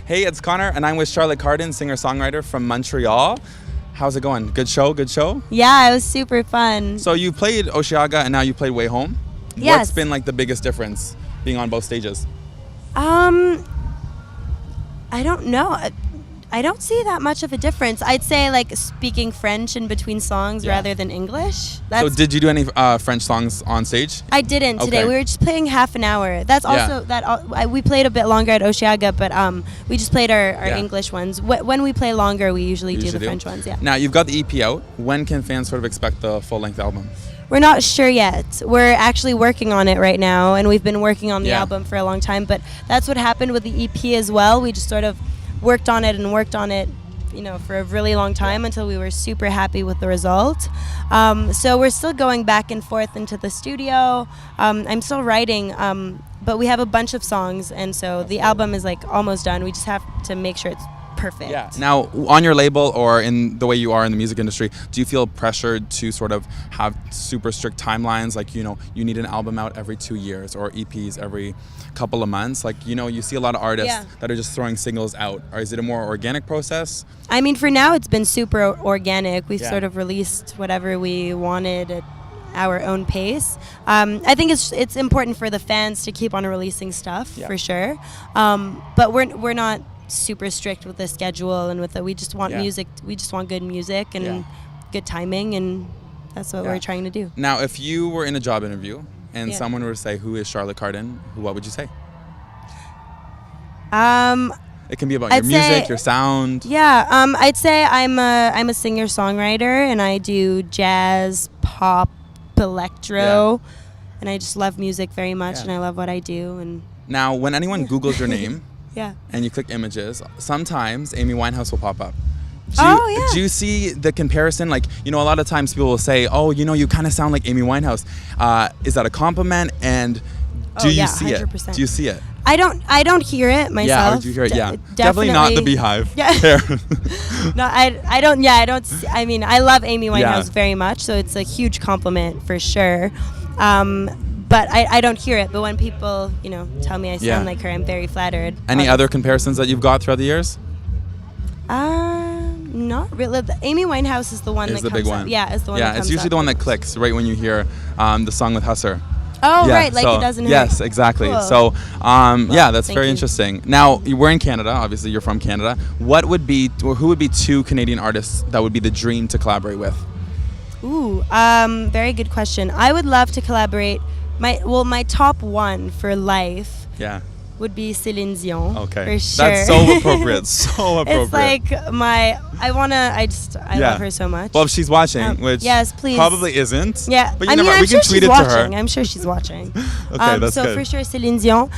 Hey, it's Connor, and I'm with Charlotte Cardin, singer-songwriter from Montreal. How's it going? Good show? Good show? Yeah, it was super fun. So you played Osheaga, and now you played Way Home. Yes. What's been like the biggest difference being on both stages? I don't know. I don't see that much of a difference. I'd say like speaking French in between songs rather than English. So did you do any French songs on stage? I didn't today. We were just playing half an hour. That's also we played a bit longer at Osheaga, but we just played our English ones. When we play longer, we usually do the French ones. Yeah. Now you've got the EP out. When can fans sort of expect the full-length album? We're not sure yet. We're actually working on it right now, and we've been working on the album for a long time. But that's what happened with the EP as well. We just sort of worked on it, for a really long time until we were super happy with the result. So we're still going back and forth into the studio. I'm still writing, but we have a bunch of songs, and so the album is like almost done. We just have to make sure it's perfect. Yeah. Now, on your label or in the way you are in the music industry, do you feel pressured to sort of have super strict timelines? Like, you need an album out every 2 years or EPs every couple of months. Like, you see a lot of artists that are just throwing singles out. Or is it a more organic process? I mean, for now, it's been super organic. We've sort of released whatever we wanted at our own pace. I think it's important for the fans to keep on releasing stuff for sure. But we're not super strict with the schedule and with we just want music. We just want good music and good timing, and that's what we're trying to do. Now, if you were in a job interview and someone were to say, "Who is Charlotte Cardin?" what would you say? It can be about your music, your sound. Yeah, I'd say I'm a singer-songwriter, and I do jazz, pop, electro, and I just love music very much, and I love what I do. And now, when anyone Googles your name, yeah, and you click images, sometimes Amy Winehouse will pop up. Do you see the comparison? Like, a lot of times people will say, "Oh, you kind of sound like Amy Winehouse." Is that a compliment? And do you see 100%. it? Do you see it? I don't hear it myself. Yeah, or do you hear it? Yeah, definitely not the Beehive. Yeah. No, I don't. Yeah, I don't. I mean, I love Amy Winehouse very much, so it's a huge compliment for sure. But I don't hear it. But when people, tell me I sound like her, I'm very flattered. Any other comparisons that you've got throughout the years? Not really. Amy Winehouse is the one that the comes big one. up. Yeah, it's the one that comes it's usually up. the one that clicks right when you hear the song with Husser. Oh, right, like it doesn't hurt. Yes, exactly. Cool. So, that's very interesting. Now, we're in Canada. Obviously, you're from Canada. Who would be 2 Canadian artists that would be the dream to collaborate with? Ooh, very good question. I would love to collaborate. My top one for life would be Celine Dion. Okay. For sure. That's so appropriate. So appropriate. It's like I love her so much. Well, if she's watching, which yes, please. probably isn't. Yeah. But I'm we sure can tweet she's it watching. to her. I'm sure she's watching. Okay, that's so good. for sure, Celine Dion.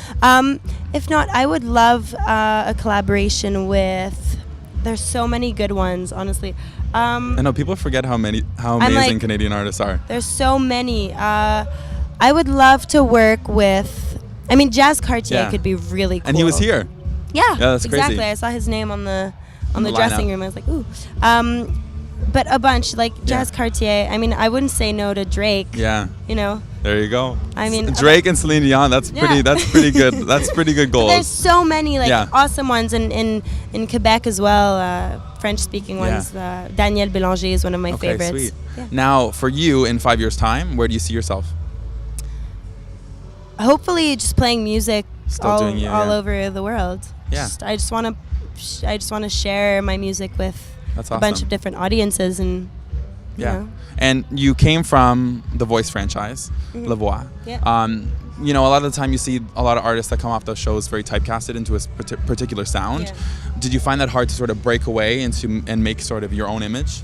If not, I would love a collaboration with. There's so many good ones, honestly. I know people forget how amazing Canadian artists are. There's so many. I would love to work with. I mean, Jazz Cartier could be really cool. And he was here. Yeah, that's exactly. crazy. I saw his name on the dressing room. I was like, ooh. But a bunch like Jazz Cartier. I mean, I wouldn't say no to Drake. Yeah. There you go. I mean, Drake and Celine Dion. That's pretty. That's pretty good. That's pretty good goals. There's so many awesome ones in Quebec as well. French-speaking ones. Daniel Bélanger is one of my favorites. Sweet. Yeah. Now, for you, in 5 years' time, where do you see yourself? Hopefully, just playing music all over the world. Yeah. I just want to share my music with a bunch of different audiences and. And you came from the Voix franchise, Voix. Yeah. A lot of the time you see a lot of artists that come off those shows very typecasted into a particular sound. Yeah. Did you find that hard to sort of break away and make sort of your own image?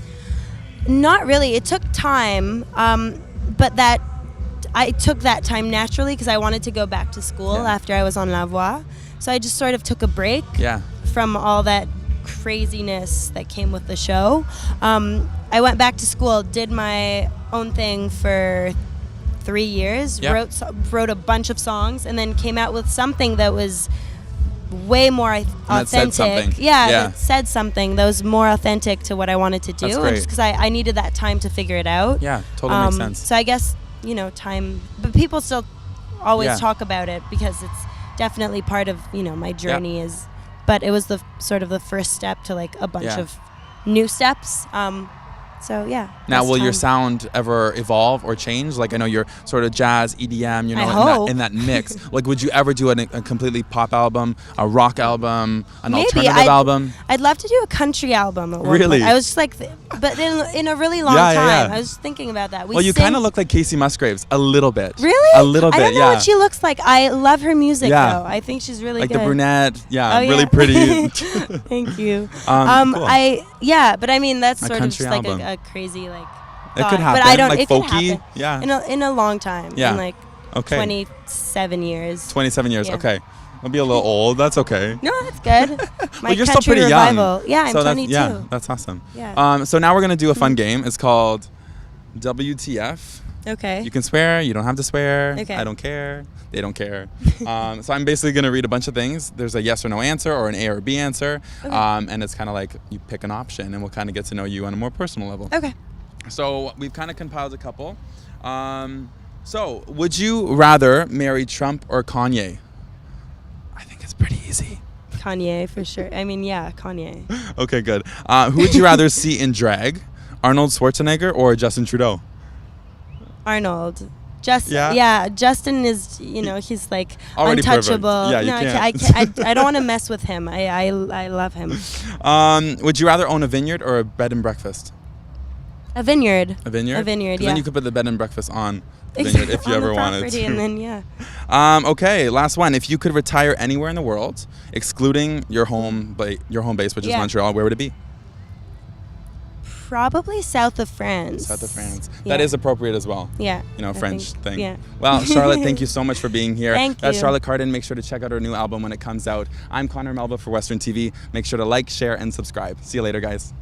Not really. It took time, but I took that time naturally because I wanted to go back to school after I was on La Voix. So I just sort of took a break from all that craziness that came with the show. I went back to school, did my own thing for 3 years, wrote a bunch of songs, and then came out with something that was way more authentic. It said something that was more authentic to what I wanted to do. That's just because I needed that time to figure it out. Yeah, totally makes sense. So I guess, time, but people still always talk about it because it's definitely part of, my journey is but it was the sort of the first step to like a bunch of new steps. So yeah. Now, will your sound ever evolve or change? Like, I know you're sort of jazz, EDM, you know, in that mix. Like, would you ever do a completely pop album, a rock album, an alternative album? I'd love to do a country album at one Really? point. I was just like, but in a really long time. I was thinking about that. Well, you kind of look like Casey Musgraves a little bit. Really? A little bit, I don't know what she looks like. I love her music, though. I think she's really like good. Like the brunette, really pretty. Thank you. Cool. But I mean, that's sort of just album. like a crazy like. It could happen. But I don't. Like it folky. Could happen. In a long time. Yeah. In like 27 years. 27 years. Yeah. Okay. I'll be a little old. That's okay. No, that's good. Well, you're still pretty revival. young. Yeah, I'm 22. Yeah, that's awesome. Yeah. So now we're gonna do a fun game. It's called WTF. Okay. You can swear. You don't have to swear. Okay. I don't care. They don't care. So I'm basically going to read a bunch of things. There's a yes or no answer or an A or B answer. Okay. And it's kind of like you pick an option and we'll kind of get to know you on a more personal level. Okay. So we've kind of compiled a couple. So would you rather marry Trump or Kanye? I think it's pretty easy. Kanye, for sure. I mean, yeah, Kanye. Okay, good. Who would you rather see in drag? Arnold Schwarzenegger or Justin Trudeau? Arnold. Justin is, he's like already untouchable. Perfect. Yeah, you can't. I don't want to mess with him. I love him. Would you rather own a vineyard or a bed and breakfast? A vineyard. A vineyard? A vineyard, yeah. Then you could put the bed and breakfast on the vineyard if you ever wanted to. And then, okay, last one. If you could retire anywhere in the world, excluding your home base, which is Montreal, where would it be? Probably south of France. South of France. Yeah. That is appropriate as well. Yeah. French thing. Yeah. Well, Charlotte, thank you so much for being here. Thank you. That's Charlotte Cardin. Make sure to check out her new album when it comes out. I'm Connor Malbeuf for Western TV. Make sure to like, share, and subscribe. See you later, guys.